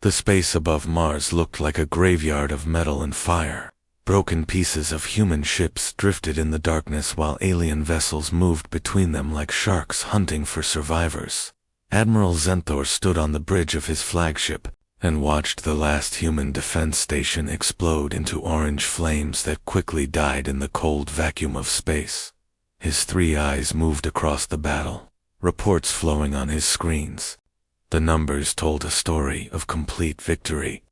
The space above Mars looked like a graveyard of metal and fire. Broken pieces of human ships drifted in the darkness while alien vessels moved between them like sharks hunting for survivors. Admiral Zenthor stood on the bridge of his flagship and watched the last human defense station explode into orange flames that quickly died in the cold vacuum of space. His 3 eyes moved across the battle, reports flowing on his screens. The numbers told a story of complete victory.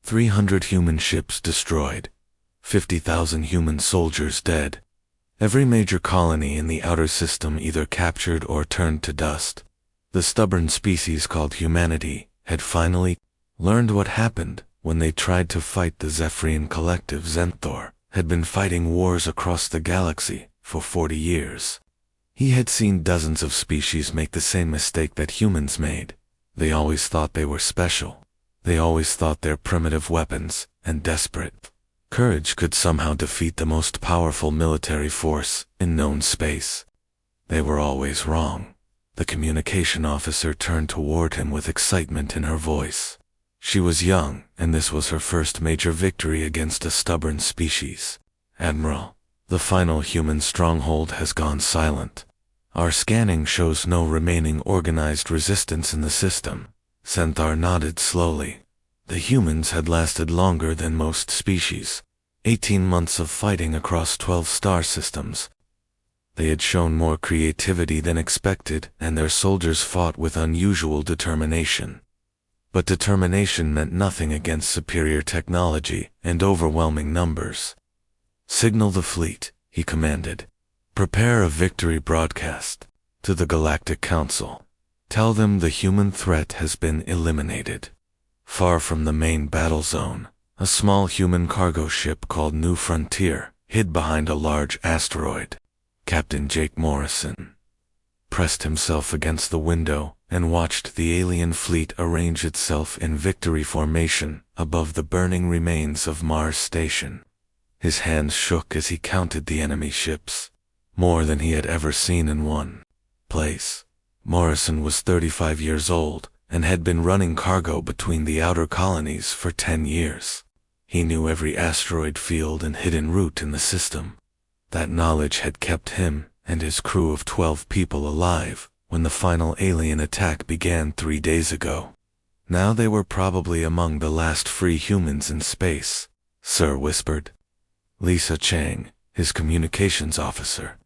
300 human ships destroyed, 50,000 human soldiers dead. Every major colony in the outer system either captured or turned to dust. The stubborn species called humanity had finally learned what happened when they tried to fight the Zephyrian collective. Zenthor had been fighting wars across the galaxy for 40 years. He had seen dozens of species make the same mistake that humans made. They always thought they were special. They always thought their primitive weapons and desperate courage could somehow defeat the most powerful military force in known space. They were always wrong. The communication officer turned toward him with excitement in her voice. She was young, and this was her first major victory against a stubborn species. "Admiral, the final human stronghold has gone silent. Our scanning shows no remaining organized resistance in the system." Zenthor nodded slowly. The humans had lasted longer than most species. 18 months of fighting across 12 star systems. They had shown more creativity than expected, and their soldiers fought with unusual determination. But determination meant nothing against superior technology and overwhelming numbers. "Signal the fleet," he commanded. "Prepare a victory broadcast to the Galactic Council. Tell them the human threat has been eliminated." Far from the main battle zone, a small human cargo ship called New Frontier hid behind a large asteroid. Captain Jake Morrison pressed himself against the window and watched the alien fleet arrange itself in victory formation above the burning remains of Mars Station. His hands shook as he counted the enemy ships, more than he had ever seen in one place. Morrison was 35 years old and had been running cargo between the outer colonies for 10 years. He knew every asteroid field and hidden route in the system. That knowledge had kept him and his crew of 12 people alive when the final alien attack began 3 days ago. Now they were probably among the last free humans in space. Sir whispered. Lisa Chang, his communications officer.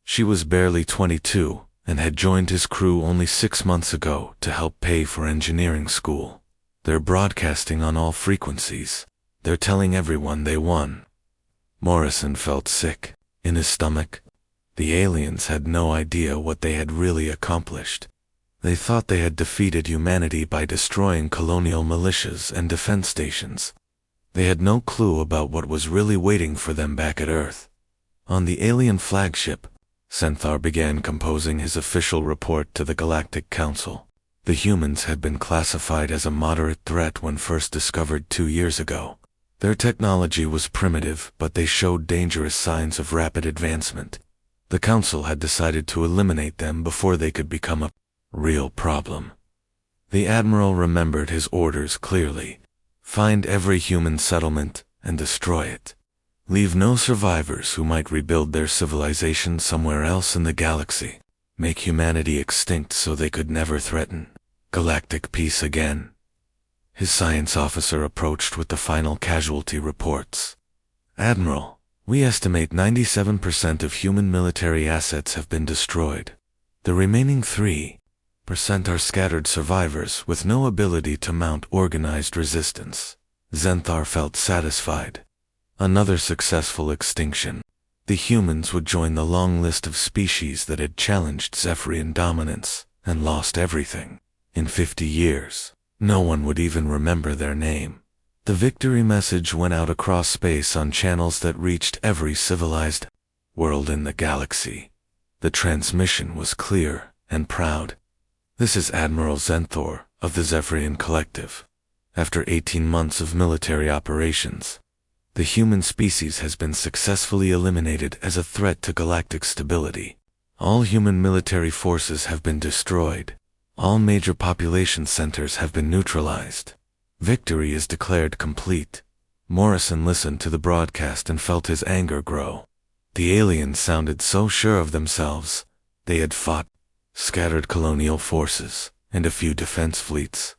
She was barely 22 and had joined his crew only 6 months ago to help pay for engineering school. They're broadcasting on all frequencies. They're telling everyone they won. Morrison felt sick in his stomach. The aliens had no idea what they had really accomplished. They thought they had defeated humanity by destroying colonial militias and defense stations. They had no clue about what was really waiting for them back at Earth. On the alien flagship, Zenthor began composing his official report to the Galactic Council. The humans had been classified as a moderate threat when first discovered 2 years ago. Their technology was primitive, but they showed dangerous signs of rapid advancement. The Council had decided to eliminate them before they could become a real problem. The Admiral remembered his orders clearly. Find every human settlement and destroy it. Leave no survivors who might rebuild their civilization somewhere else in the galaxy. Make humanity extinct so they could never threaten galactic peace again. His science officer approached with the final casualty reports. Admiral, we estimate 97% of human military assets have been destroyed. The remaining 3% are scattered survivors with no ability to mount organized resistance. Zenthor felt satisfied. Another successful extinction. The humans would join the long list of species that had challenged Zephyrian dominance and lost everything. In 50 years, no one would even remember their name. The victory message went out across space on channels that reached every civilized world in the galaxy. The transmission was clear and proud. This is Admiral Zenthor of the Zephyrian Collective. After 18 months of military operations, the human species has been successfully eliminated as a threat to galactic stability. All human military forces have been destroyed. All major population centers have been neutralized. Victory is declared complete. Morrison listened to the broadcast and felt his anger grow. The aliens sounded so sure of themselves. They had fought, scattered colonial forces, and a few defense fleets.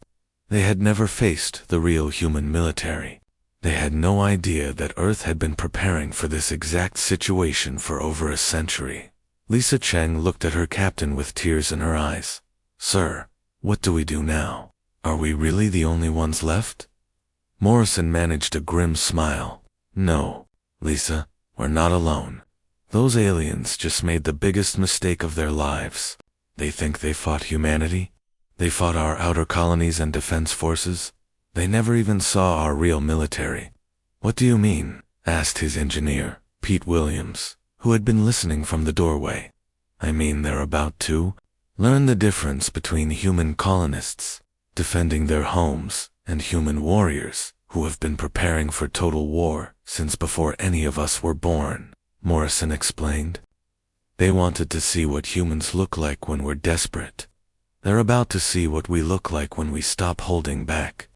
They had never faced the real human military. They had no idea that Earth had been preparing for this exact situation for over a century. Lisa Cheng looked at her captain with tears in her eyes. "Sir, what do we do now? Are we really the only ones left?" Morrison managed a grim smile. "No, Lisa, we're not alone. Those aliens just made the biggest mistake of their lives. They think they fought humanity. They fought our outer colonies and defense forces. They never even saw our real military." "What do you mean?" asked his engineer, Pete Williams, who had been listening from the doorway. "I mean they're about to learn the difference between human colonists, defending their homes, and human warriors, who have been preparing for total war since before any of us were born," Morrison explained. "They wanted to see what humans look like when we're desperate. They're about to see what we look like when we stop holding back."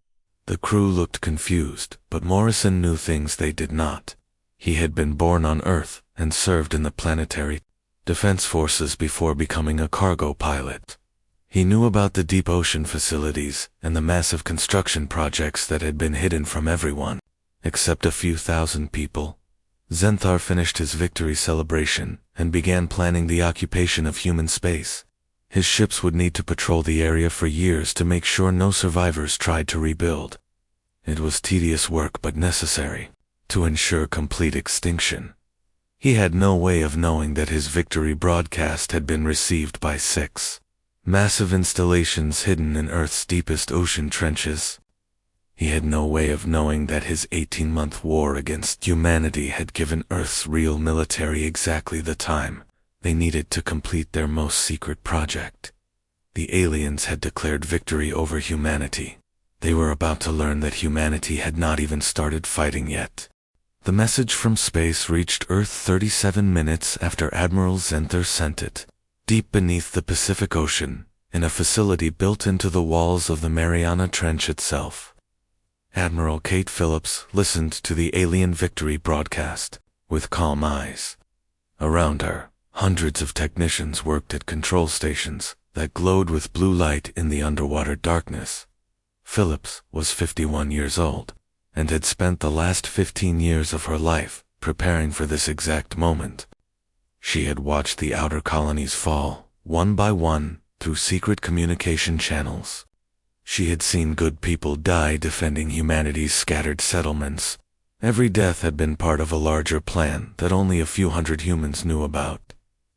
The crew looked confused, but Morrison knew things they did not. He had been born on Earth and served in the planetary defense forces before becoming a cargo pilot. He knew about the deep ocean facilities and the massive construction projects that had been hidden from everyone, except a few thousand people. Zenthar finished his victory celebration and began planning the occupation of human space. His ships would need to patrol the area for years to make sure no survivors tried to rebuild. It was tedious work but necessary to ensure complete extinction. He had no way of knowing that his victory broadcast had been received by 6 massive installations hidden in Earth's deepest ocean trenches. He had no way of knowing that his 18-month war against humanity had given Earth's real military exactly the time they needed to complete their most secret project. The aliens had declared victory over humanity. They were about to learn that humanity had not even started fighting yet. The message from space reached Earth 37 minutes after Admiral Zenthar sent it. Deep beneath the Pacific Ocean, in a facility built into the walls of the Mariana Trench itself. Admiral Kate Phillips listened to the alien victory broadcast with calm eyes. Around her, hundreds of technicians worked at control stations that glowed with blue light in the underwater darkness. Phillips was 51 years old and had spent the last 15 years of her life preparing for this exact moment. She had watched the outer colonies fall, one by one, through secret communication channels. She had seen good people die defending humanity's scattered settlements. Every death had been part of a larger plan that only a few hundred humans knew about.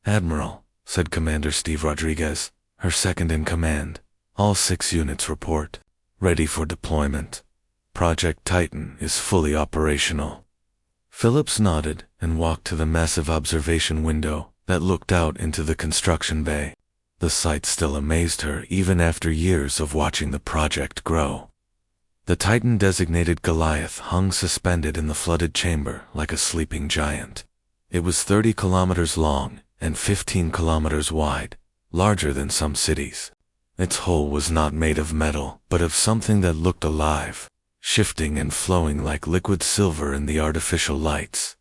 "Admiral," said Commander Steve Rodriguez, her second in command, "all 6 units report. Ready for deployment. Project Titan is fully operational." Phillips nodded and walked to the massive observation window that looked out into the construction bay. The sight still amazed her even after years of watching the project grow. The Titan designated Goliath hung suspended in the flooded chamber like a sleeping giant. It was 30 kilometers long and 15 kilometers wide, larger than some cities. Its hull was not made of metal, but of something that looked alive, shifting and flowing like liquid silver in the artificial lights.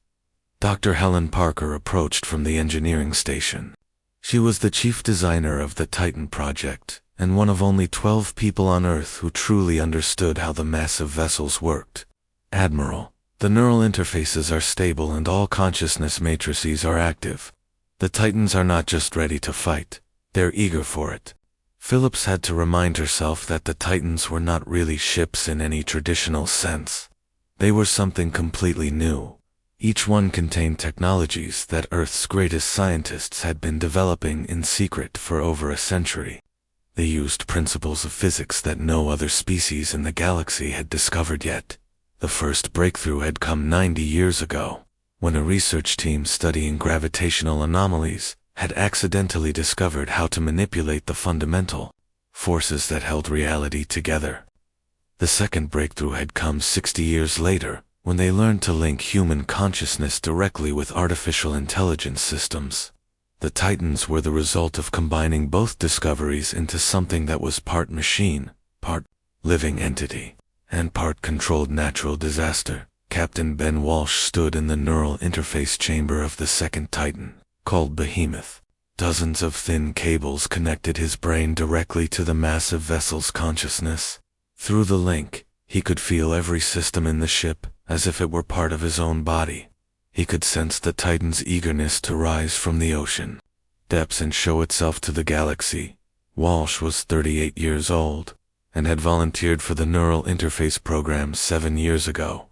Dr. Helen Parker approached from the engineering station. She was the chief designer of the Titan project, and one of only 12 people on Earth who truly understood how the massive vessels worked. "Admiral, the neural interfaces are stable and all consciousness matrices are active. The Titans are not just ready to fight, they're eager for it." Phillips had to remind herself that the Titans were not really ships in any traditional sense. They were something completely new. Each one contained technologies that Earth's greatest scientists had been developing in secret for over a century. They used principles of physics that no other species in the galaxy had discovered yet. The first breakthrough had come 90 years ago, when a research team studying gravitational anomalies had accidentally discovered how to manipulate the fundamental forces that held reality together. The second breakthrough had come 60 years later, when they learned to link human consciousness directly with artificial intelligence systems. The Titans were the result of combining both discoveries into something that was part machine, part living entity. and part-controlled natural disaster. Captain Ben Walsh stood in the neural interface chamber of the second Titan, called Behemoth. Dozens of thin cables connected his brain directly to the massive vessel's consciousness. Through the link, he could feel every system in the ship, as if it were part of his own body. He could sense the Titan's eagerness to rise from the ocean depths and show itself to the galaxy. Walsh was 38 years old, and had volunteered for the Neural Interface program 7 years ago.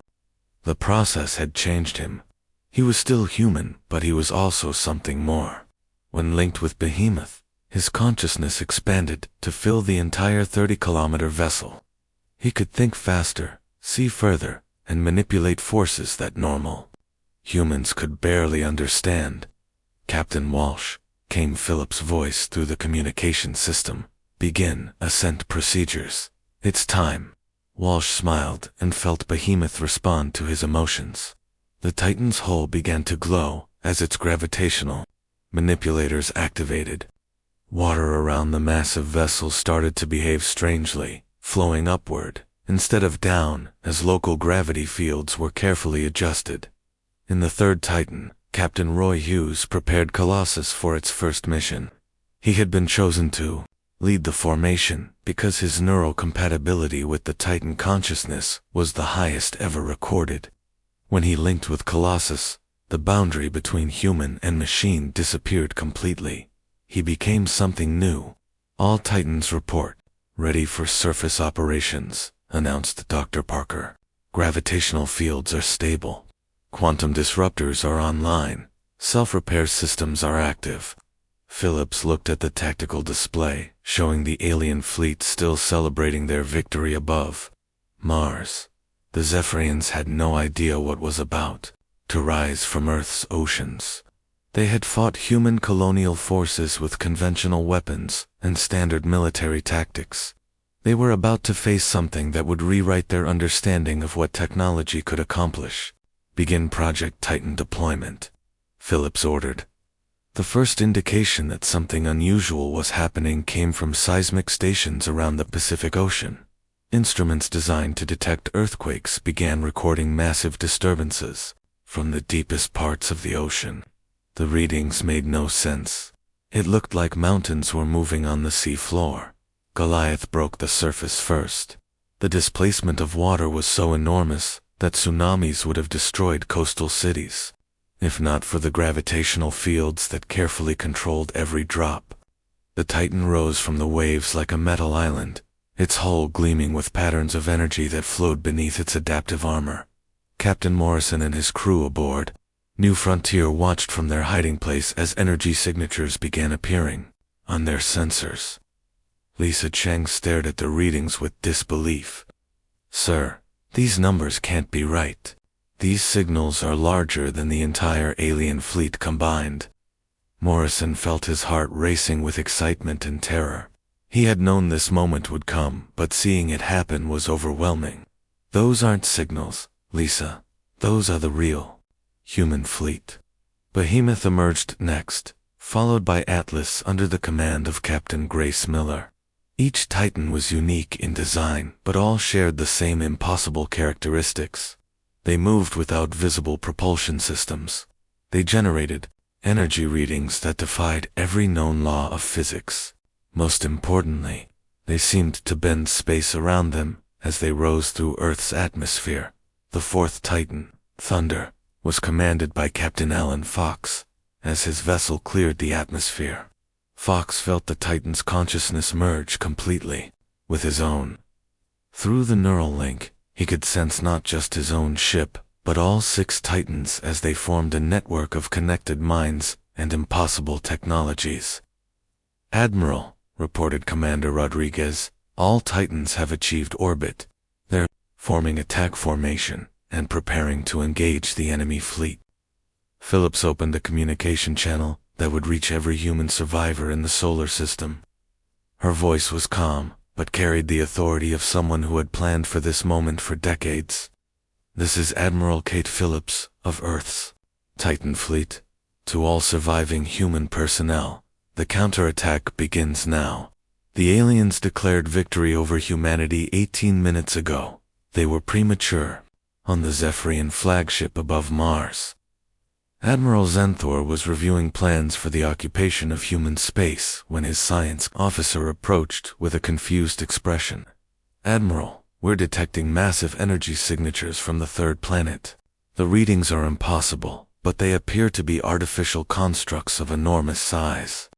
The process had changed him. He was still human, but he was also something more. When linked with Behemoth, his consciousness expanded to fill the entire 30-kilometer vessel. He could think faster, see further, and manipulate forces that normal humans could barely understand. "Captain Walsh," came Philip's voice through the communication system. "Begin ascent procedures. It's time." Walsh smiled and felt Behemoth respond to his emotions. The Titan's hull began to glow as its gravitational manipulators activated. Water around the massive vessel started to behave strangely, flowing upward instead of down as local gravity fields were carefully adjusted. In the third Titan, Captain Roy Hughes prepared Colossus for its first mission. He had been chosen to lead the formation because his neural compatibility with the Titan consciousness was the highest ever recorded. When he linked with Colossus, the boundary between human and machine disappeared completely. He became something new. "All Titans report. Ready for surface operations," announced Dr. Parker. "Gravitational fields are stable. Quantum disruptors are online. Self-repair systems are active." Phillips looked at the tactical display, showing the alien fleet still celebrating their victory above Mars. The Zephyrians had no idea what was about to rise from Earth's oceans. They had fought human colonial forces with conventional weapons and standard military tactics. They were about to face something that would rewrite their understanding of what technology could accomplish. "Begin Project Titan deployment," Phillips ordered. The first indication that something unusual was happening came from seismic stations around the Pacific Ocean. Instruments designed to detect earthquakes began recording massive disturbances from the deepest parts of the ocean. The readings made no sense. It looked like mountains were moving on the sea floor. Goliath broke the surface first. The displacement of water was so enormous that tsunamis would have destroyed coastal cities, if not for the gravitational fields that carefully controlled every drop. The Titan rose from the waves like a metal island, its hull gleaming with patterns of energy that flowed beneath its adaptive armor. Captain Morrison and his crew aboard New Frontier watched from their hiding place as energy signatures began appearing on their sensors. Lisa Cheng stared at the readings with disbelief. "Sir, these numbers can't be right. These signals are larger than the entire alien fleet combined." Morrison felt his heart racing with excitement and terror. He had known this moment would come, but seeing it happen was overwhelming. "Those aren't signals, Lisa. Those are the real human fleet." Behemoth emerged next, followed by Atlas under the command of Captain Grace Miller. Each Titan was unique in design, but all shared the same impossible characteristics. They moved without visible propulsion systems. They generated energy readings that defied every known law of physics. Most importantly, they seemed to bend space around them as they rose through Earth's atmosphere. The fourth Titan, Thunder, was commanded by Captain Alan Fox as his vessel cleared the atmosphere. Fox felt the Titan's consciousness merge completely with his own. Through the neural link, he could sense not just his own ship, but all 6 Titans as they formed a network of connected minds and impossible technologies. "Admiral," reported Commander Rodriguez, "all Titans have achieved orbit. They're forming attack formation and preparing to engage the enemy fleet." Phillips opened a communication channel that would reach every human survivor in the solar system. Her voice was calm, but carried the authority of someone who had planned for this moment for decades. "This is Admiral Kate Phillips of Earth's Titan fleet. To all surviving human personnel, the counterattack begins now. The aliens declared victory over humanity 18 minutes ago. They were premature. On the Zephyrian flagship above Mars, Admiral Zenthor was reviewing plans for the occupation of human space when his science officer approached with a confused expression. "Admiral, we're detecting massive energy signatures from the third planet. The readings are impossible, but they appear to be artificial constructs of enormous size."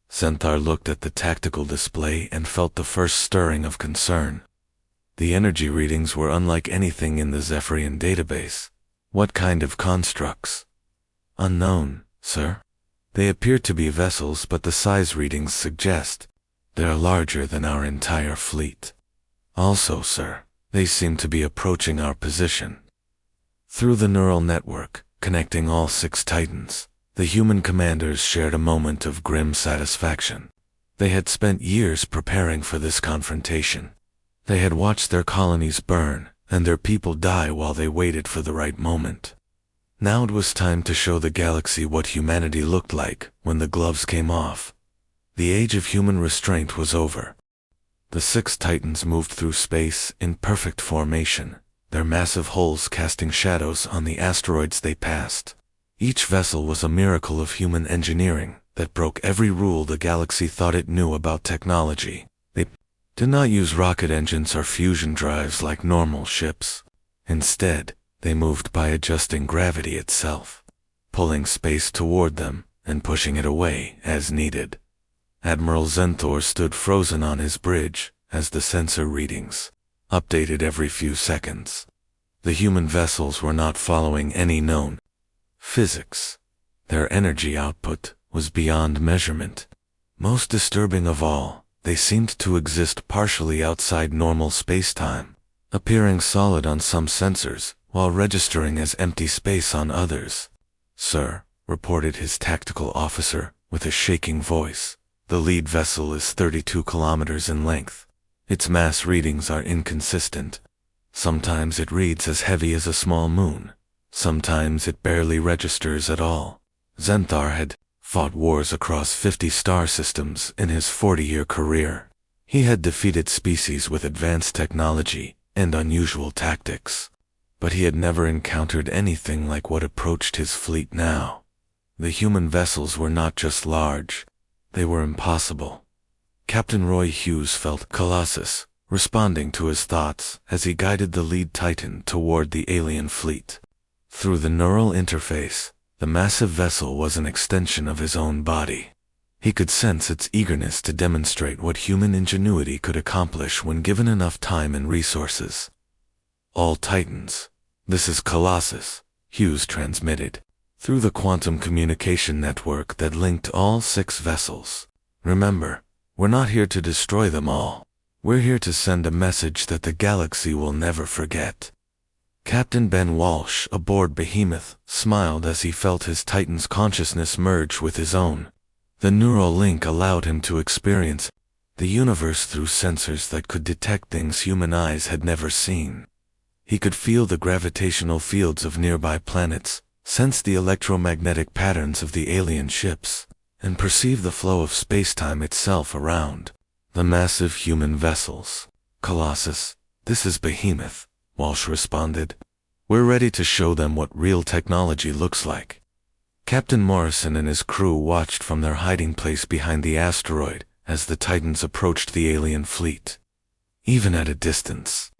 Zenthor looked at the tactical display and felt the first stirring of concern. The energy readings were unlike anything in the Zephyrian database. "What kind of constructs?" "Unknown, sir. They appear to be vessels, but the size readings suggest they're larger than our entire fleet. Also, sir, they seem to be approaching our position." Through the neural network, connecting all 6 Titans, the human commanders shared a moment of grim satisfaction. They had spent years preparing for this confrontation. They had watched their colonies burn and their people die while they waited for the right moment. Now it was time to show the galaxy what humanity looked like when the gloves came off. The age of human restraint was over. The 6 Titans moved through space in perfect formation, their massive hulls casting shadows on the asteroids they passed. Each vessel was a miracle of human engineering that broke every rule the galaxy thought it knew about technology. They did not use rocket engines or fusion drives like normal ships. Instead, they moved by adjusting gravity itself, pulling space toward them and pushing it away as needed. Admiral Zenthor stood frozen on his bridge as the sensor readings updated every few seconds. The human vessels were not following any known physics. Their energy output was beyond measurement. Most disturbing of all, they seemed to exist partially outside normal space-time, appearing solid on some sensors while registering as empty space on others. "Sir," reported his tactical officer with a shaking voice, "the lead vessel is 32 kilometers in length. Its mass readings are inconsistent. Sometimes it reads as heavy as a small moon. Sometimes it barely registers at all." Zenthor had fought wars across 50 star systems in his 40-year career. He had defeated species with advanced technology and unusual tactics, but he had never encountered anything like what approached his fleet now. The human vessels were not just large, they were impossible. Captain Roy Hughes felt Colossus responding to his thoughts as he guided the lead Titan toward the alien fleet. Through the neural interface, the massive vessel was an extension of his own body. He could sense its eagerness to demonstrate what human ingenuity could accomplish when given enough time and resources. "All Titans, this is Colossus," Hughes transmitted, through the quantum communication network that linked all 6 vessels. "Remember, we're not here to destroy them all. We're here to send a message that the galaxy will never forget." Captain Ben Walsh aboard Behemoth smiled as he felt his Titan's consciousness merge with his own. The neural link allowed him to experience the universe through sensors that could detect things human eyes had never seen. He could feel the gravitational fields of nearby planets, sense the electromagnetic patterns of the alien ships, and perceive the flow of space-time itself around the massive human vessels. "Colossus, this is Behemoth," Walsh responded. "We're ready to show them what real technology looks like." Captain Morrison and his crew watched from their hiding place behind the asteroid as the Titans approached the alien fleet. Even at a distance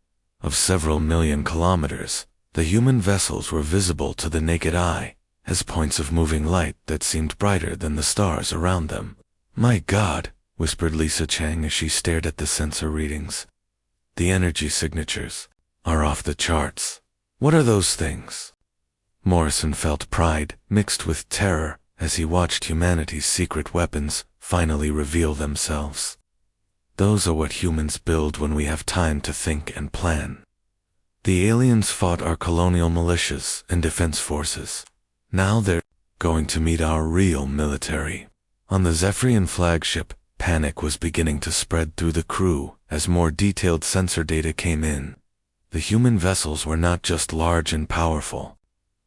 of several million kilometers, the human vessels were visible to the naked eye as points of moving light that seemed brighter than the stars around them. "My God," whispered Lisa Chang as she stared at the sensor readings. "The energy signatures are off the charts. What are those things?" Morrison felt pride mixed with terror as he watched humanity's secret weapons finally reveal themselves. "Those are what humans build when we have time to think and plan. The aliens fought our colonial militias and defense forces. Now they're going to meet our real military." On the Zephyrian flagship, panic was beginning to spread through the crew as more detailed sensor data came in. The human vessels were not just large and powerful.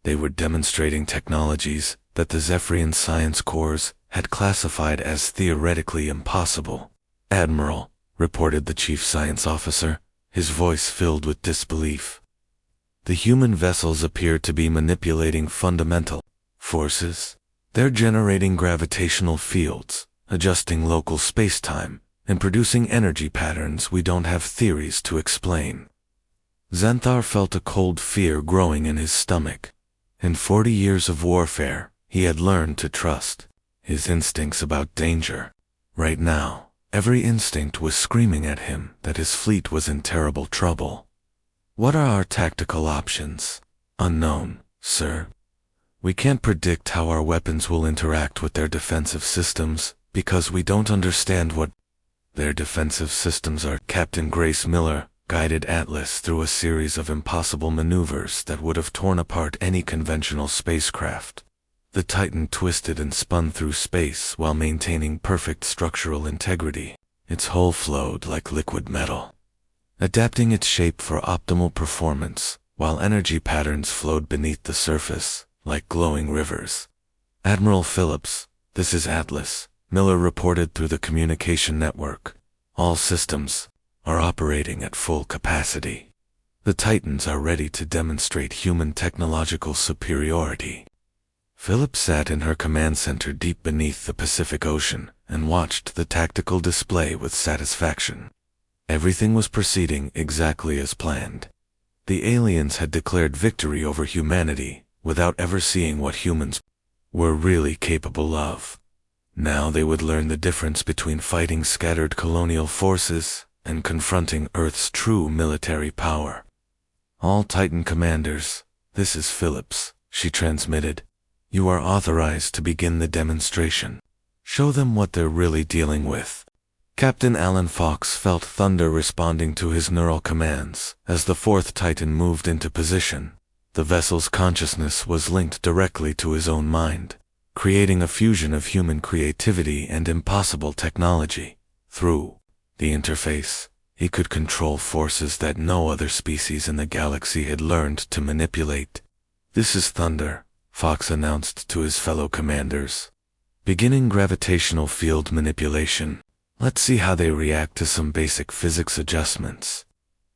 They were demonstrating technologies that the Zephyrian science corps had classified as theoretically impossible. "Admiral," reported the chief science officer, his voice filled with disbelief. The human vessels appear to be manipulating fundamental forces. They're generating gravitational fields, adjusting local space-time, and producing energy patterns we don't have theories to explain. Xanthar felt a cold fear growing in his stomach. In 40 years of warfare, he had learned to trust his instincts about danger. Right now, every instinct was screaming at him that his fleet was in terrible trouble. What are our tactical options? Unknown, sir. We can't predict how our weapons will interact with their defensive systems because we don't understand what their defensive systems are. Captain Grace Miller guided Atlas through a series of impossible maneuvers that would have torn apart any conventional spacecraft. The Titan twisted and spun through space while maintaining perfect structural integrity. Its hull flowed like liquid metal, adapting its shape for optimal performance, while energy patterns flowed beneath the surface, like glowing rivers. Admiral Phillips, this is Atlas, Miller reported through the communication network. All systems are operating at full capacity. The Titans are ready to demonstrate human technological superiority. Phillips sat in her command center deep beneath the Pacific Ocean and watched the tactical display with satisfaction. Everything was proceeding exactly as planned. The aliens had declared victory over humanity without ever seeing what humans were really capable of. Now they would learn the difference between fighting scattered colonial forces and confronting Earth's true military power. All Titan commanders, this is Phillips, she transmitted. You are authorized to begin the demonstration. Show them what they're really dealing with. Captain Alan Fox felt thunder responding to his neural commands as the fourth Titan moved into position. The vessel's consciousness was linked directly to his own mind, creating a fusion of human creativity and impossible technology. Through the interface, he could control forces that no other species in the galaxy had learned to manipulate. This is Thunder, Fox announced to his fellow commanders. Beginning gravitational field manipulation. Let's see how they react to some basic physics adjustments.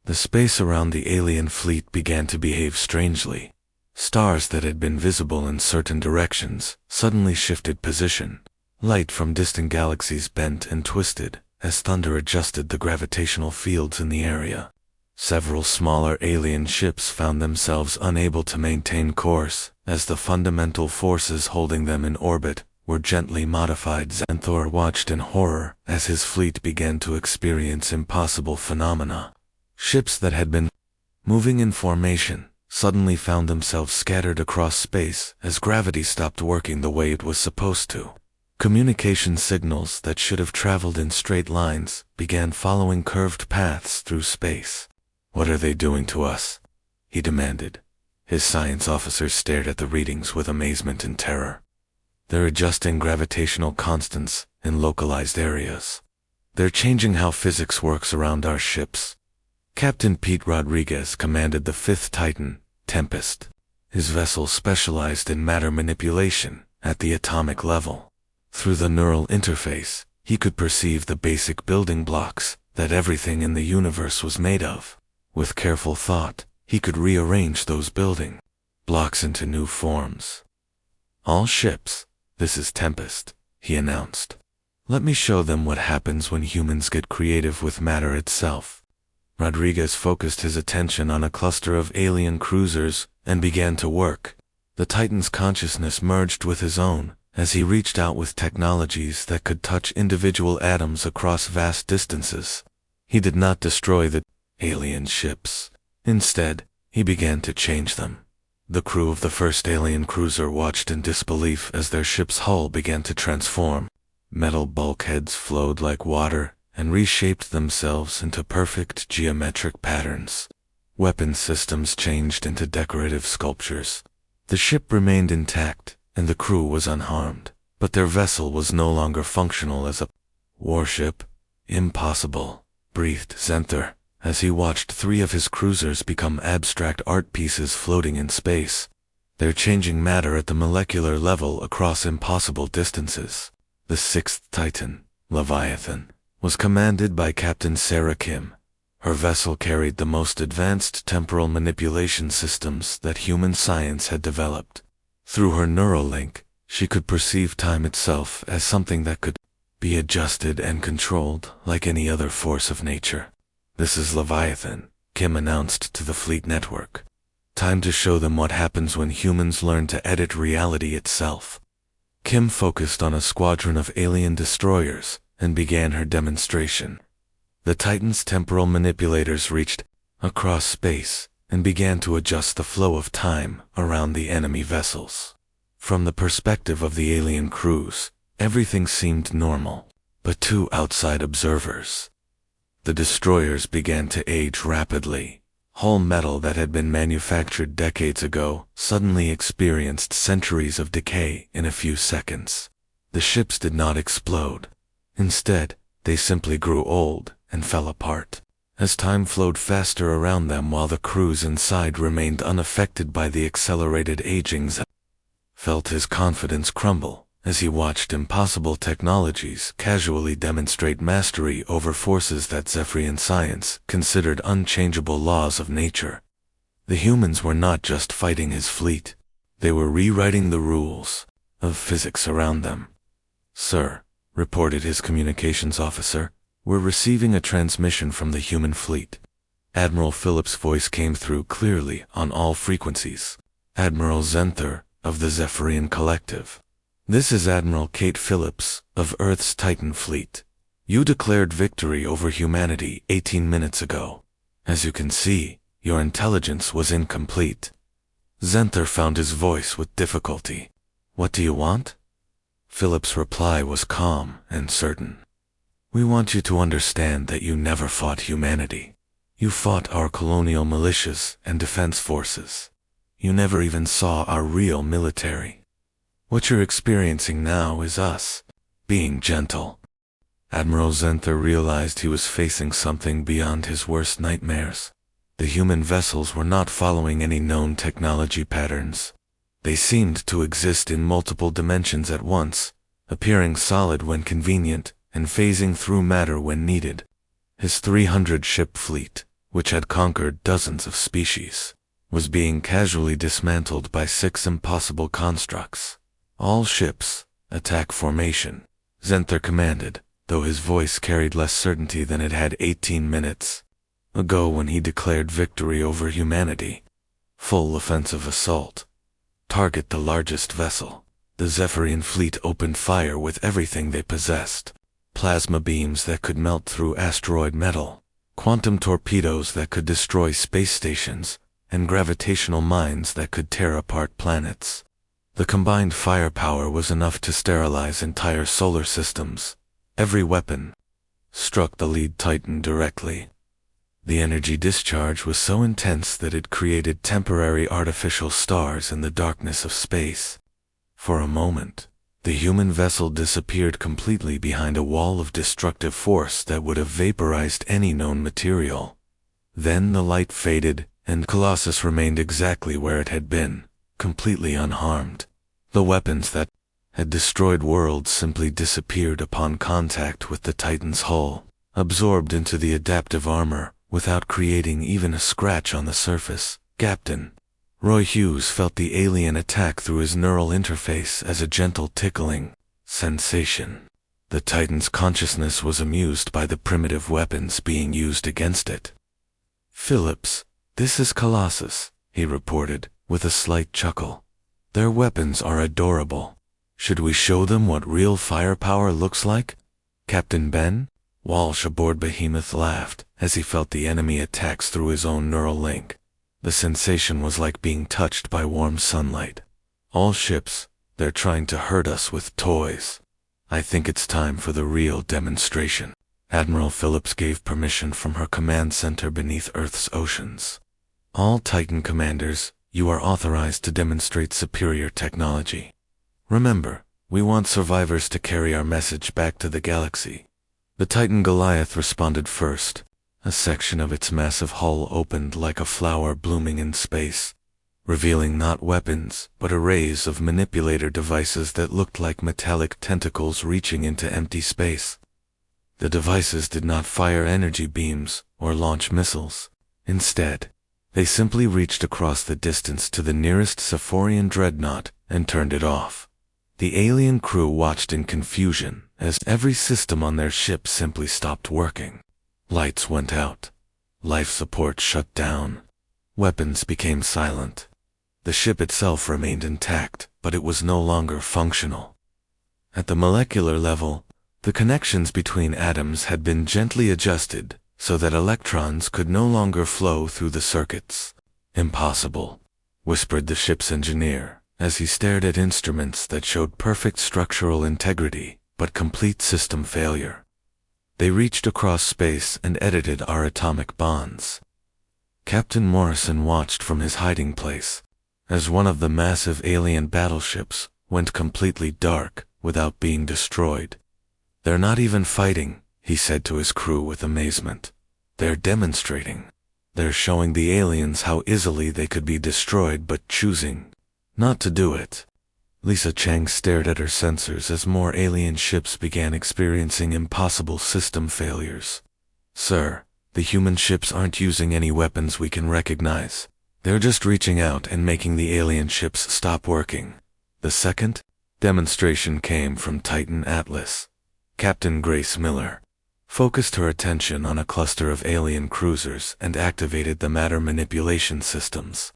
The space around the alien fleet began to behave strangely. Stars that had been visible in certain directions suddenly shifted position. Light from distant galaxies bent and twisted as Thunder adjusted the gravitational fields in the area. Several smaller alien ships found themselves unable to maintain course as the fundamental forces holding them in orbit were gently modified. Xanthar watched in horror as his fleet began to experience impossible phenomena. Ships that had been moving in formation suddenly found themselves scattered across space as gravity stopped working the way it was supposed to. Communication signals that should have traveled in straight lines began following curved paths through space. What are they doing to us? He demanded. His science officers stared at the readings with amazement and terror. They're adjusting gravitational constants in localized areas. They're changing how physics works around our ships. Captain Pete Rodriguez commanded the fifth Titan, Tempest. His vessel specialized in matter manipulation at the atomic level. Through the neural interface, he could perceive the basic building blocks that everything in the universe was made of. With careful thought, he could rearrange those building blocks into new forms. All ships, this is Tempest, he announced. Let me show them what happens when humans get creative with matter itself. Rodriguez focused his attention on a cluster of alien cruisers and began to work. The Titan's consciousness merged with his own as he reached out with technologies that could touch individual atoms across vast distances. He did not destroy the alien ships. Instead, he began to change them. The crew of the first alien cruiser watched in disbelief as their ship's hull began to transform. Metal bulkheads flowed like water and reshaped themselves into perfect geometric patterns. Weapon systems changed into decorative sculptures. The ship remained intact, and the crew was unharmed, but their vessel was no longer functional as a warship. Impossible, breathed Xanthar, as he watched 3 of his cruisers become abstract art pieces floating in space. They're changing matter at the molecular level across impossible distances. The sixth Titan, Leviathan, was commanded by Captain Sarah Kim. Her vessel carried the most advanced temporal manipulation systems that human science had developed. Through her neural link, she could perceive time itself as something that could be adjusted and controlled like any other force of nature. "This is Leviathan," Kim announced to the fleet network. "Time to show them what happens when humans learn to edit reality itself." Kim focused on a squadron of alien destroyers and began her demonstration. The Titan's temporal manipulators reached across space and began to adjust the flow of time around the enemy vessels. From the perspective of the alien crews, everything seemed normal, but to outside observers, the destroyers began to age rapidly. Hull metal that had been manufactured decades ago suddenly experienced centuries of decay in a few seconds. The ships did not explode. Instead, they simply grew old and fell apart, as time flowed faster around them while the crews inside remained unaffected by the accelerated aging. Felt his confidence crumble as he watched impossible technologies casually demonstrate mastery over forces that Zephyrian science considered unchangeable laws of nature. The humans were not just fighting his fleet, they were rewriting the rules of physics around them. "Sir," reported his communications officer, "we're receiving a transmission from the human fleet." Admiral Phillips' voice came through clearly on all frequencies. "Admiral Zenther of the Zephyrian Collective. This is Admiral Kate Phillips of Earth's Titan Fleet. You declared victory over humanity 18 minutes ago. As you can see, your intelligence was incomplete." Zenther found his voice with difficulty. "What do you want?" Phillips' reply was calm and certain. "We want you to understand that you never fought humanity. You fought our colonial militias and defense forces. You never even saw our real military. What you're experiencing now is us, being gentle." Admiral Zenther realized he was facing something beyond his worst nightmares. The human vessels were not following any known technology patterns. They seemed to exist in multiple dimensions at once, appearing solid when convenient and phasing through matter when needed. His 300-ship fleet, which had conquered dozens of species, was being casually dismantled by 6 impossible constructs. "All ships, attack formation," Zenther commanded, though his voice carried less certainty than it had 18 minutes ago when he declared victory over humanity. "Full offensive assault. Target the largest vessel." The Zephyrian fleet opened fire with everything they possessed. Plasma beams that could melt through asteroid metal, quantum torpedoes that could destroy space stations, and gravitational mines that could tear apart planets. The combined firepower was enough to sterilize entire solar systems. Every weapon struck the lead Titan directly. The energy discharge was so intense that it created temporary artificial stars in the darkness of space. For a moment, the human vessel disappeared completely behind a wall of destructive force that would have vaporized any known material. Then the light faded, and Colossus remained exactly where it had been, completely unharmed. The weapons that had destroyed worlds simply disappeared upon contact with the Titan's hull, absorbed into the adaptive armor without creating even a scratch on the surface. "Captain." Roy Hughes felt the alien attack through his neural interface as a gentle tickling sensation. The Titan's consciousness was amused by the primitive weapons being used against it. "Phillips, this is Colossus," he reported, with a slight chuckle. "Their weapons are adorable. Should we show them what real firepower looks like, Captain Ben?" Walsh aboard Behemoth laughed as he felt the enemy attacks through his own neural link. The sensation was like being touched by warm sunlight. "All ships, they're trying to hurt us with toys. I think it's time for the real demonstration." Admiral Phillips gave permission from her command center beneath Earth's oceans. "All Titan commanders, you are authorized to demonstrate superior technology. Remember, we want survivors to carry our message back to the galaxy." The Titan Goliath responded first. A section of its massive hull opened like a flower blooming in space, revealing not weapons, but arrays of manipulator devices that looked like metallic tentacles reaching into empty space. The devices did not fire energy beams or launch missiles. Instead, they simply reached across the distance to the nearest Sephorian dreadnought and turned it off. The alien crew watched in confusion as every system on their ship simply stopped working. Lights went out. Life support shut down. Weapons became silent. The ship itself remained intact, but it was no longer functional. At the molecular level, the connections between atoms had been gently adjusted so that electrons could no longer flow through the circuits. "Impossible," whispered the ship's engineer, as he stared at instruments that showed perfect structural integrity, but complete system failure. They reached across space and edited our atomic bonds. Captain Morrison watched from his hiding place, as one of the massive alien battleships went completely dark without being destroyed. "They're not even fighting," he said to his crew with amazement. "They're demonstrating. They're showing the aliens how easily they could be destroyed but choosing not to do it." Lisa Chang stared at her sensors as more alien ships began experiencing impossible system failures. "Sir, the human ships aren't using any weapons we can recognize. They're just reaching out and making the alien ships stop working." The second demonstration came from Titan Atlas. Captain Grace Miller focused her attention on a cluster of alien cruisers and activated the matter manipulation systems.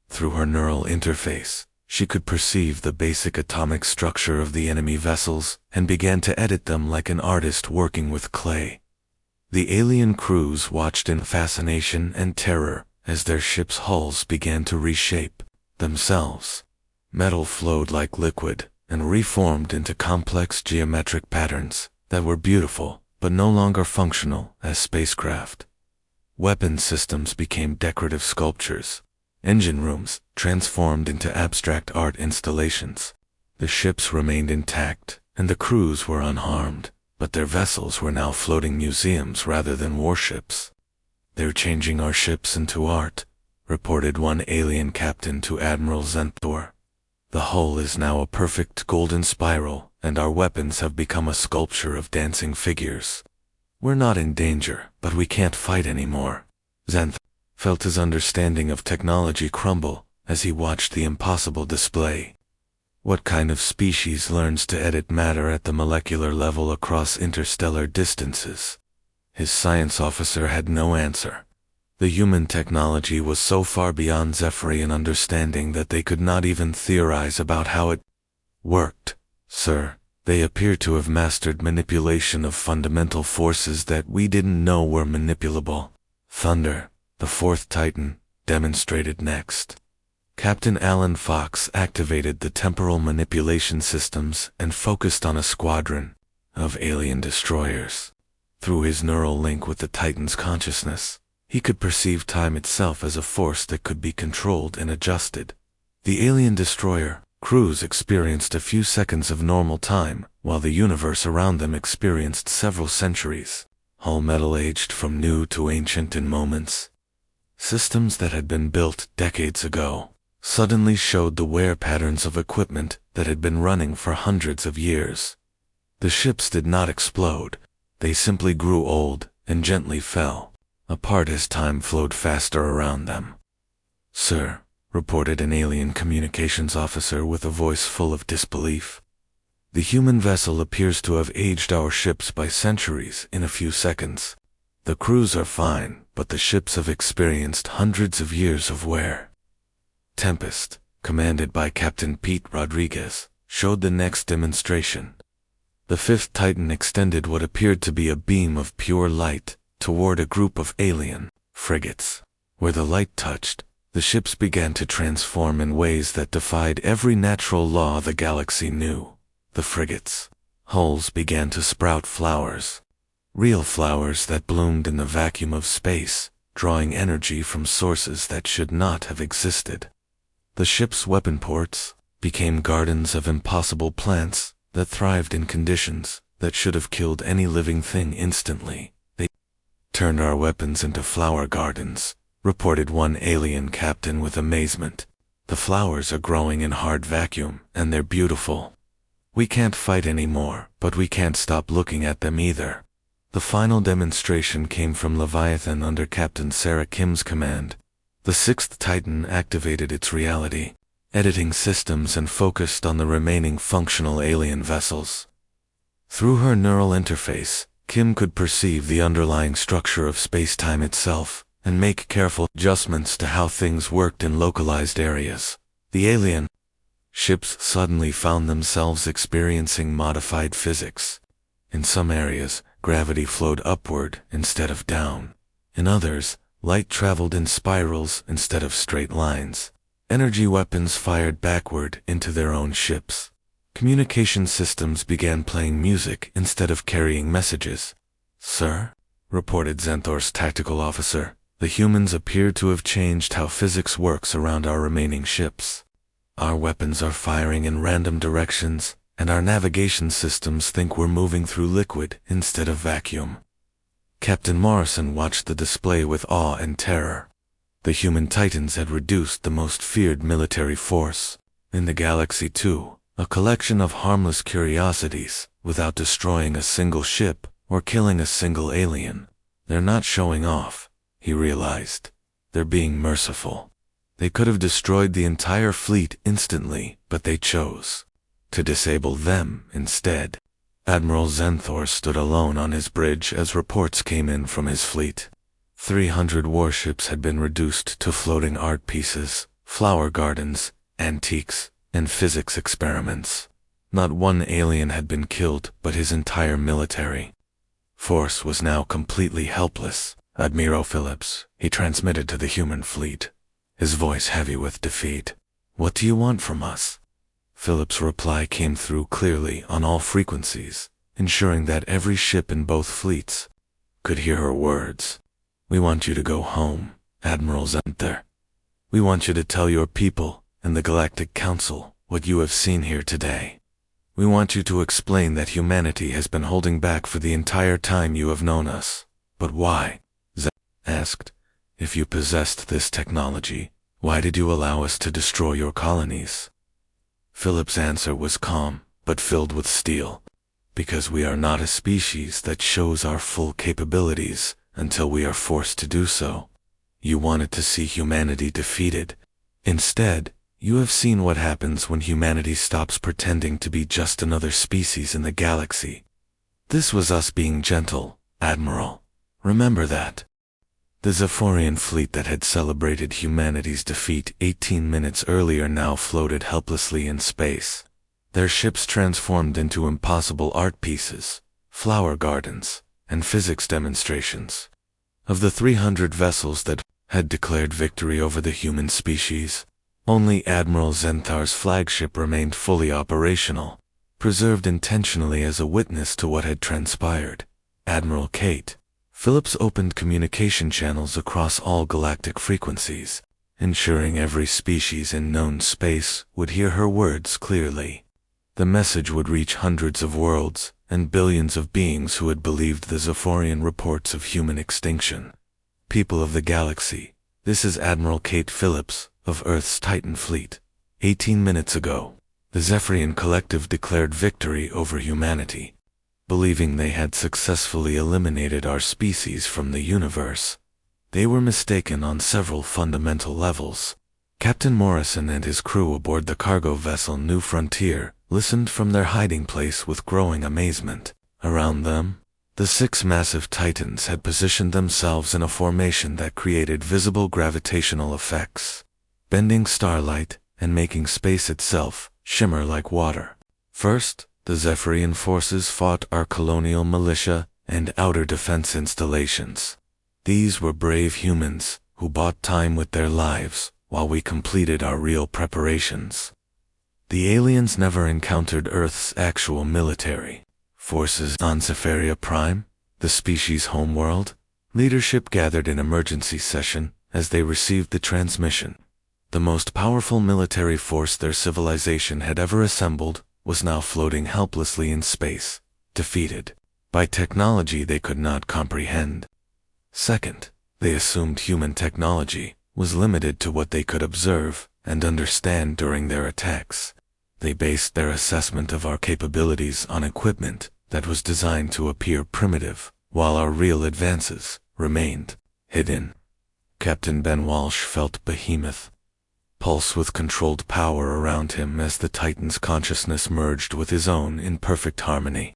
Through her neural interface, she could perceive the basic atomic structure of the enemy vessels and began to edit them like an artist working with clay. The alien crews watched in fascination and terror as their ships' hulls began to reshape themselves. Metal flowed like liquid and reformed into complex geometric patterns that were beautiful but no longer functional as spacecraft. Weapon systems became decorative sculptures. Engine rooms transformed into abstract art installations. The ships remained intact, and the crews were unharmed, but their vessels were now floating museums rather than warships. "They're changing our ships into art," reported one alien captain to Admiral Zenthor. "The hull is now a perfect golden spiral, and our weapons have become a sculpture of dancing figures. We're not in danger, but we can't fight anymore." Zenthor felt his understanding of technology crumble as he watched the impossible display. What kind of species learns to edit matter at the molecular level across interstellar distances? His science officer had no answer. The human technology was so far beyond Zephyrian understanding that they could not even theorize about how it worked. "Sir, they appear to have mastered manipulation of fundamental forces that we didn't know were manipulable." Thunder, the fourth Titan, demonstrated next. Captain Alan Fox activated the temporal manipulation systems and focused on a squadron of alien destroyers. Through his neural link with the Titan's consciousness, he could perceive time itself as a force that could be controlled and adjusted. The alien destroyer crews experienced a few seconds of normal time, while the universe around them experienced several centuries. Hull metal aged from new to ancient in moments. Systems that had been built decades ago suddenly showed the wear patterns of equipment that had been running for hundreds of years. The ships did not explode. They simply grew old and gently fell apart as time flowed faster around them. "Sir," reported an alien communications officer with a voice full of disbelief, "the human vessel appears to have aged our ships by centuries in a few seconds. The crews are fine, but the ships have experienced hundreds of years of wear." Tempest, commanded by Captain Pete Rodriguez, showed the next demonstration. The fifth Titan extended what appeared to be a beam of pure light toward a group of alien frigates. Where the light touched, the ships began to transform in ways that defied every natural law the galaxy knew. The frigates' hulls began to sprout flowers. Real flowers that bloomed in the vacuum of space, drawing energy from sources that should not have existed. The ship's weapon ports became gardens of impossible plants that thrived in conditions that should have killed any living thing instantly. "They turned our weapons into flower gardens," reported one alien captain with amazement. "The flowers are growing in hard vacuum, and they're beautiful. We can't fight anymore, but we can't stop looking at them either." The final demonstration came from Leviathan under Captain Sarah Kim's command. The sixth Titan activated its reality, editing systems and focused on the remaining functional alien vessels. Through her neural interface, Kim could perceive the underlying structure of space-time itself and make careful adjustments to how things worked in localized areas. The alien ships suddenly found themselves experiencing modified physics. In some areas, gravity flowed upward instead of down. In others, light traveled in spirals instead of straight lines. Energy weapons fired backward into their own ships. Communication systems began playing music instead of carrying messages. "Sir," reported Zenthor's tactical officer, "the humans appear to have changed how physics works around our remaining ships. Our weapons are firing in random directions, and our navigation systems think we're moving through liquid instead of vacuum." Captain Morrison watched the display with awe and terror. The human titans had reduced the most feared military force in the galaxy to a collection of harmless curiosities without destroying a single ship or killing a single alien. They're not showing off, he realized. They're being merciful. They could have destroyed the entire fleet instantly, but they chose to disable them instead. Admiral Zenthor stood alone on his bridge as reports came in from his fleet. 300 warships had been reduced to floating art pieces, flower gardens, antiques, and physics experiments. Not one alien had been killed, but his entire military force was now completely helpless. "Admiral Phillips," he transmitted to the human fleet, his voice heavy with defeat. "What do you want from us?" Phillips' reply came through clearly on all frequencies, ensuring that every ship in both fleets could hear her words. "We want you to go home, Admiral Zenthor. We want you to tell your people and the Galactic Council what you have seen here today. We want you to explain that humanity has been holding back for the entire time you have known us. But why?" Zenthor asked. "If you possessed this technology, why did you allow us to destroy your colonies?" Philip's answer was calm, but filled with steel. "Because we are not a species that shows our full capabilities until we are forced to do so. You wanted to see humanity defeated. Instead, you have seen what happens when humanity stops pretending to be just another species in the galaxy. This was us being gentle, Admiral. Remember that." The Zephyrian fleet that had celebrated humanity's defeat 18 minutes earlier now floated helplessly in space. Their ships transformed into impossible art pieces, flower gardens, and physics demonstrations. Of the 300 vessels that had declared victory over the human species, only Admiral Zenthor's flagship remained fully operational, preserved intentionally as a witness to what had transpired. Admiral Kate. Phillips opened communication channels across all galactic frequencies, ensuring every species in known space would hear her words clearly. The message would reach hundreds of worlds and billions of beings who had believed the Zephyrian reports of human extinction. "People of the galaxy, this is Admiral Kate Phillips of Earth's Titan fleet. 18 minutes ago, the Zephyrian Collective declared victory over humanity. Believing they had successfully eliminated our species from the universe. They were mistaken on several fundamental levels." Captain Morrison and his crew aboard the cargo vessel New Frontier listened from their hiding place with growing amazement. Around them, the 6 massive titans had positioned themselves in a formation that created visible gravitational effects, bending starlight and making space itself shimmer like water. First, the Zephyrian forces fought our colonial militia and outer defense installations. These were brave humans who bought time with their lives while we completed our real preparations. The aliens never encountered Earth's actual military forces on Zephyria Prime, the species' homeworld. Leadership gathered in emergency session as they received the transmission. The most powerful military force their civilization had ever assembled was now floating helplessly in space, defeated by technology they could not comprehend. Second, they assumed human technology was limited to what they could observe and understand during their attacks. They based their assessment of our capabilities on equipment that was designed to appear primitive while our real advances remained hidden. Captain Ben Walsh felt behemoth pulse with controlled power around him as the Titan's consciousness merged with his own in perfect harmony.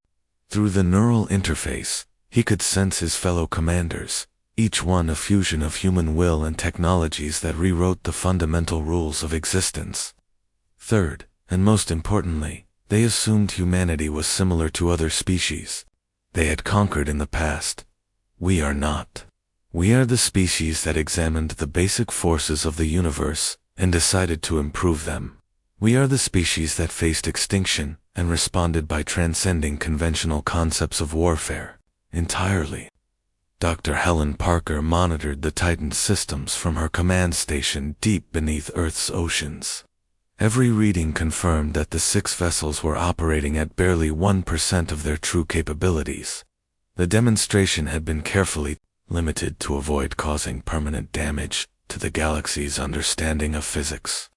Through the neural interface, he could sense his fellow commanders, each one a fusion of human will and technologies that rewrote the fundamental rules of existence. Third, and most importantly, they assumed humanity was similar to other species. They had conquered in the past. We are not. We are the species that examined the basic forces of the universe and decided to improve them. We are the species that faced extinction and responded by transcending conventional concepts of warfare entirely. Dr. Helen Parker monitored the Titan's systems from her command station deep beneath Earth's oceans. Every reading confirmed that the 6 vessels were operating at barely 1% of their true capabilities. The demonstration had been carefully limited to avoid causing permanent damage to the galaxy's understanding of physics.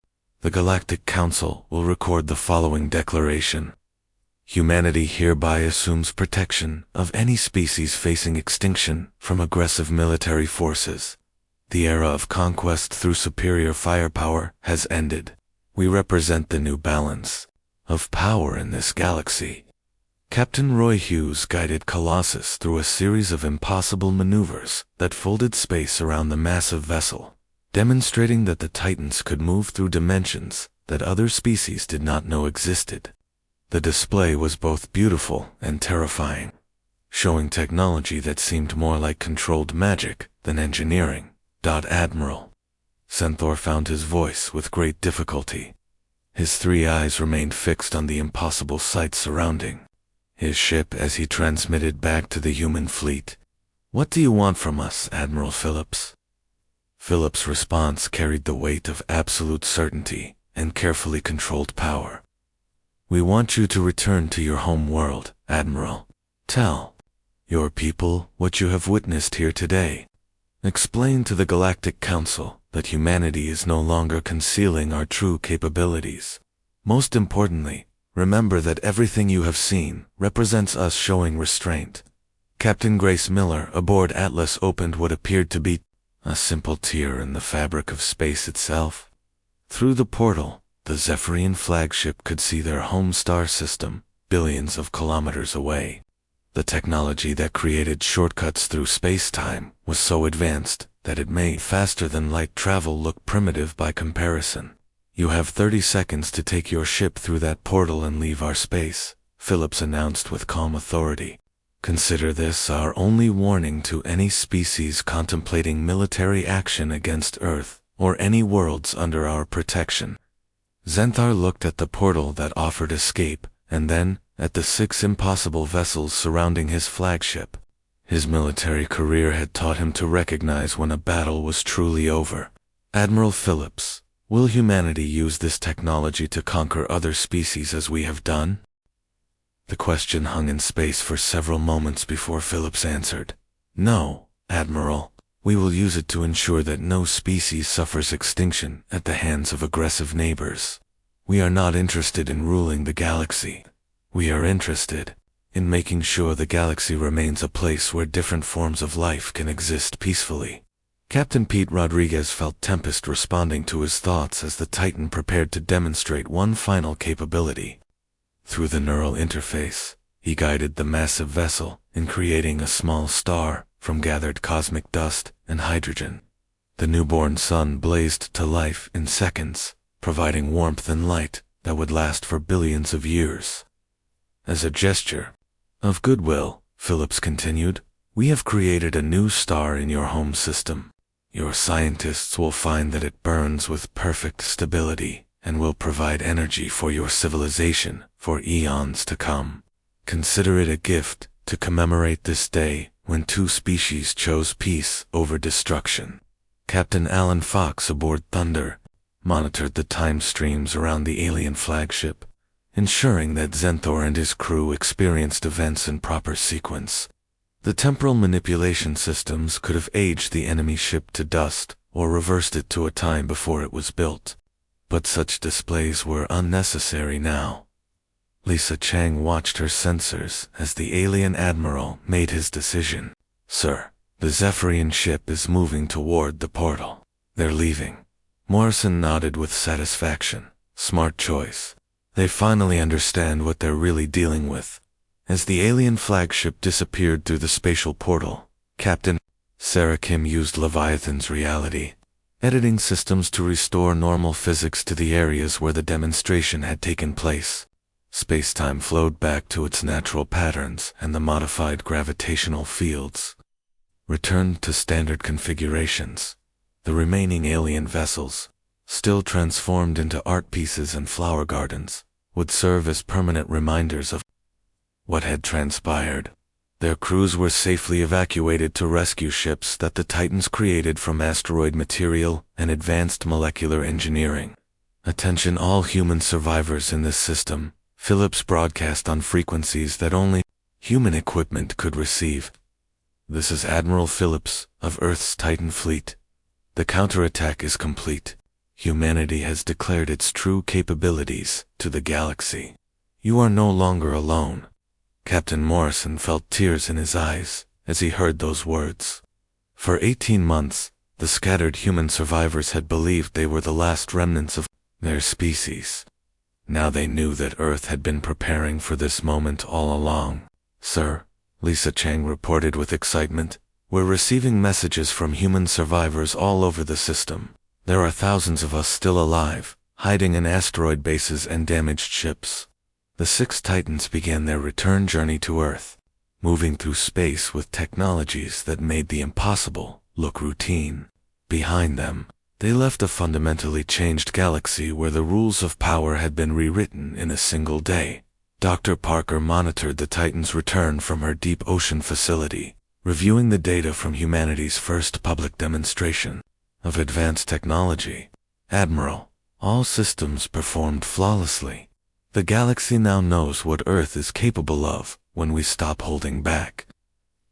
The Galactic Council will record the following declaration. Humanity hereby assumes protection of any species facing extinction from aggressive military forces. The era of conquest through superior firepower has ended. We represent the new balance of power in this galaxy. Captain Roy Hughes guided Colossus through a series of impossible maneuvers that folded space around the massive vessel, demonstrating that the Titans could move through dimensions that other species did not know existed. The display was both beautiful and terrifying, showing technology that seemed more like controlled magic than engineering. Admiral Centaur found his voice with great difficulty. His 3 eyes remained fixed on the impossible sight surrounding his ship as he transmitted back to the human fleet. "What do you want from us, Admiral Phillips?" Phillips' response carried the weight of absolute certainty and carefully controlled power. "We want you to return to your home world, Admiral. Tell your people what you have witnessed here today. Explain to the Galactic Council that humanity is no longer concealing our true capabilities. Most importantly, remember that everything you have seen represents us showing restraint." Captain Grace Miller aboard Atlas opened what appeared to be a simple tear in the fabric of space itself. Through the portal, the Zephyrian flagship could see their home star system, billions of kilometers away. The technology that created shortcuts through space-time was so advanced that it made faster-than-light travel look primitive by comparison. "You have 30 seconds to take your ship through that portal and leave our space," Phillips announced with calm authority. "Consider this our only warning to any species contemplating military action against Earth or any worlds under our protection." Xanthar looked at the portal that offered escape, and then at the 6 impossible vessels surrounding his flagship. His military career had taught him to recognize when a battle was truly over. "Admiral Phillips, will humanity use this technology to conquer other species as we have done?" The question hung in space for several moments before Phillips answered. "No, Admiral. We will use it to ensure that no species suffers extinction at the hands of aggressive neighbors. We are not interested in ruling the galaxy. We are interested in making sure the galaxy remains a place where different forms of life can exist peacefully." Captain Pete Rodriguez felt Tempest responding to his thoughts as the Titan prepared to demonstrate one final capability. Through the neural interface, he guided the massive vessel in creating a small star from gathered cosmic dust and hydrogen. The newborn sun blazed to life in seconds, providing warmth and light that would last for billions of years. "As a gesture of goodwill," Phillips continued, "we have created a new star in your home system. Your scientists will find that it burns with perfect stability and will provide energy for your civilization for eons to come. Consider it a gift to commemorate this day when 2 species chose peace over destruction." Captain Alan Fox aboard Thunder monitored the time streams around the alien flagship, ensuring that Xanthar and his crew experienced events in proper sequence. The temporal manipulation systems could have aged the enemy ship to dust or reversed it to a time before it was built, but such displays were unnecessary now. Lisa Chang watched her sensors as the alien admiral made his decision. Sir, the Zephyrian ship is moving toward the portal. They're leaving. Morrison nodded with satisfaction. Smart choice. They finally understand what they're really dealing with. As the alien flagship disappeared through the spatial portal, Captain Sarah Kim used Leviathan's reality editing systems to restore normal physics to the areas where the demonstration had taken place. Space-time flowed back to its natural patterns and the modified gravitational fields returned to standard configurations. The remaining alien vessels, still transformed into art pieces and flower gardens, would serve as permanent reminders of what had transpired. Their crews were safely evacuated to rescue ships that the Titans created from asteroid material and advanced molecular engineering. Attention all human survivors in this system. Phillips broadcast on frequencies that only human equipment could receive. This is Admiral Phillips of Earth's Titan fleet. The counterattack is complete. Humanity has declared its true capabilities to the galaxy. You are no longer alone. Captain Morrison felt tears in his eyes as he heard those words. For 18 months, the scattered human survivors had believed they were the last remnants of their species. Now they knew that Earth had been preparing for this moment all along. Sir, Lisa Chang reported with excitement, we're receiving messages from human survivors all over the system. There are thousands of us still alive, hiding in asteroid bases and damaged ships. The 6 Titans began their return journey to Earth, moving through space with technologies that made the impossible look routine. Behind them, they left a fundamentally changed galaxy where the rules of power had been rewritten in a single day. Dr. Parker monitored the Titans' return from her deep ocean facility, reviewing the data from humanity's first public demonstration of advanced technology. Admiral, all systems performed flawlessly. The galaxy now knows what Earth is capable of when we stop holding back.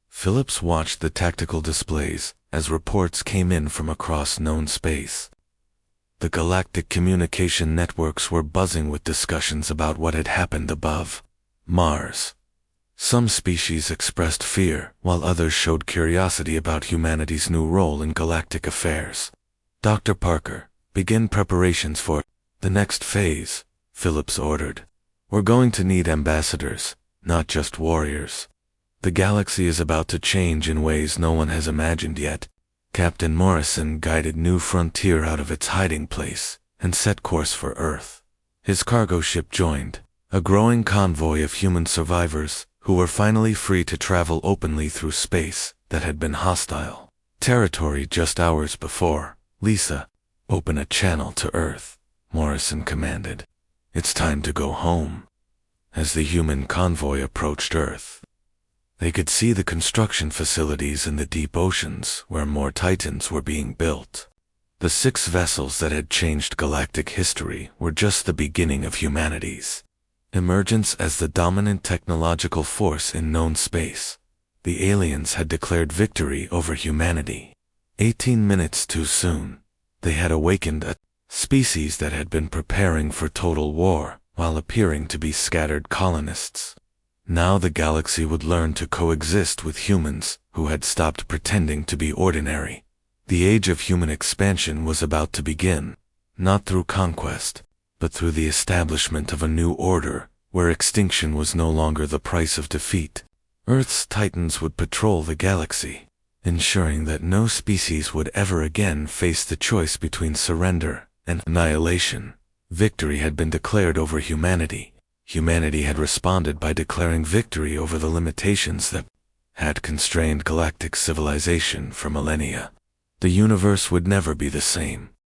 Phillips watched the tactical displays as reports came in from across known space. The galactic communication networks were buzzing with discussions about what had happened above Mars. Some species expressed fear, while others showed curiosity about humanity's new role in galactic affairs. Dr. Parker, begin preparations for the next phase, Phillips ordered. We're going to need ambassadors, not just warriors. The galaxy is about to change in ways no one has imagined yet. Captain Morrison guided New Frontier out of its hiding place and set course for Earth. His cargo ship joined, a growing convoy of human survivors who were finally free to travel openly through space that had been hostile territory just hours before. Lisa, open a channel to Earth, Morrison commanded. It's time to go home. As the human convoy approached Earth, they could see the construction facilities in the deep oceans where more Titans were being built. The 6 vessels that had changed galactic history were just the beginning of humanity's emergence as the dominant technological force in known space. The aliens had declared victory over humanity. 18 minutes too soon, they had awakened a species that had been preparing for total war while appearing to be scattered colonists. Now the galaxy would learn to coexist with humans who had stopped pretending to be ordinary. The age of human expansion was about to begin, not through conquest, but through the establishment of a new order where extinction was no longer the price of defeat. Earth's Titans would patrol the galaxy, ensuring that no species would ever again face the choice between surrender and annihilation. Victory had been declared over humanity. Humanity had responded by declaring victory over the limitations that had constrained galactic civilization for millennia. The universe would never be the same.